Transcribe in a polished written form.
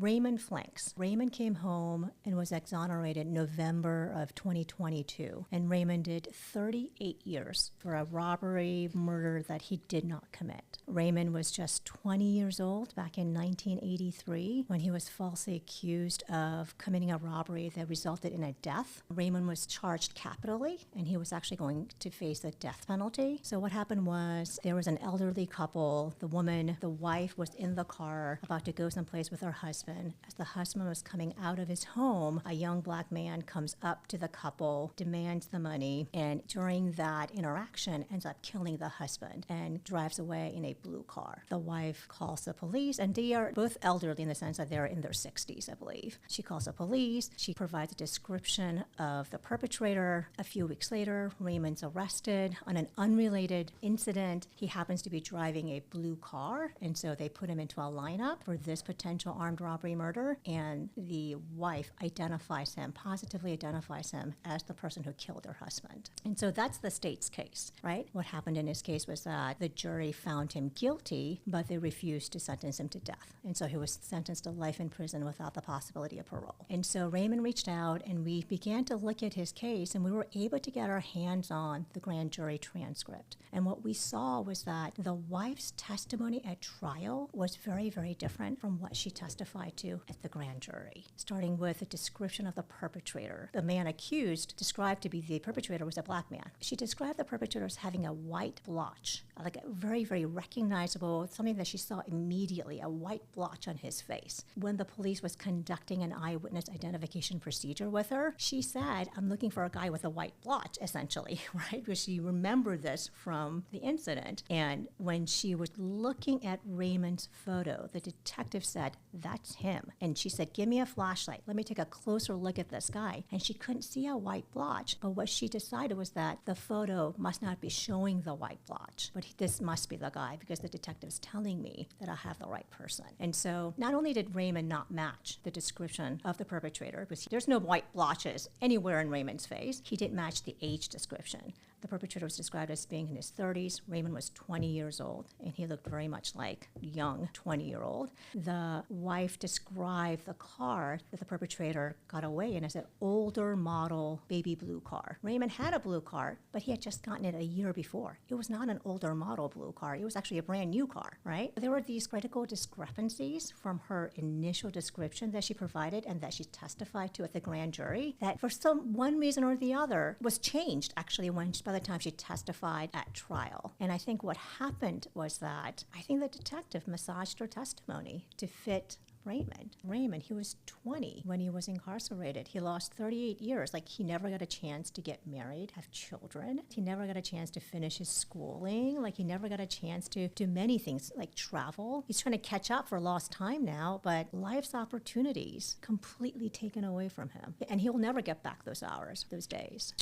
Raymond Flanks. Raymond came home and was exonerated November of 2022. And Raymond did 38 years for a robbery murder that he did not commit. Raymond was just 20 years old back in 1983 when he was falsely accused of committing a robbery that resulted in a death. Raymond was charged capitally, and he was actually going to face the death penalty. So what happened was there was an elderly couple. The wife was in the car about to go someplace with her husband. As the husband was coming out of his home, a young black man comes up to the couple, demands the money, and during that interaction ends up killing the husband and drives away in a blue car. The wife calls the police, and they are both elderly in the sense that they're in their 60s, I believe. She calls the police. She provides a description of the perpetrator. A few weeks later, Raymond's arrested on an unrelated incident. He happens to be driving a blue car, and so they put him into a lineup for this potential armed robbery murder, and the wife positively identifies him as the person who killed her husband. And so that's the state's case, right? What happened in his case was that the jury found him guilty, but they refused to sentence him to death. And so he was sentenced to life in prison without the possibility of parole. And so Raymond reached out, and we began to look at his case, and we were able to get our hands on the grand jury transcript. And what we saw was that the wife's testimony at trial was very, very different from what she testified to at the grand jury. Starting with a description of the perpetrator. The man accused, described to be the perpetrator, was a black man. She described the perpetrator as having a white blotch, like a very, very recognizable, something that she saw immediately, a white blotch on his face. When the police was conducting an eyewitness identification procedure with her, she said, "I'm looking for a guy with a white blotch," essentially, right? Because she remembered this from the incident. And when she was looking at Raymond's photo, the detective said, "That's him." And she said, "Give me a flashlight. Let me take a closer look at this guy." And she couldn't see a white blotch. But what she decided was that the photo must not be showing the white blotch, but this must be the guy because the detective's telling me that I have the right person. And so not only did Raymond not match the description of the perpetrator, because there's no white blotches anywhere in Raymond's face, he didn't match the age description. The perpetrator was described as being in his 30s. Raymond was 20 years old, and he looked very much like a young 20-year-old. The wife described the car that the perpetrator got away in as an older model baby blue car. Raymond had a blue car, but he had just gotten it a year before. It was not an older model blue car. It was actually a brand new car, right? There were these critical discrepancies from her initial description that she provided and that she testified to at the grand jury that for one reason or the other was changed actually by the time she testified at trial. And I think what happened was that I think the detective massaged her testimony to fit Raymond, he was 20 when he was incarcerated. He lost 38 years. Like, he never got a chance to get married, have children. He never got a chance to finish his schooling. Like, he never got a chance to do many things, like travel. He's trying to catch up for lost time now, but life's opportunities completely taken away from him. And he'll never get back those hours, those days.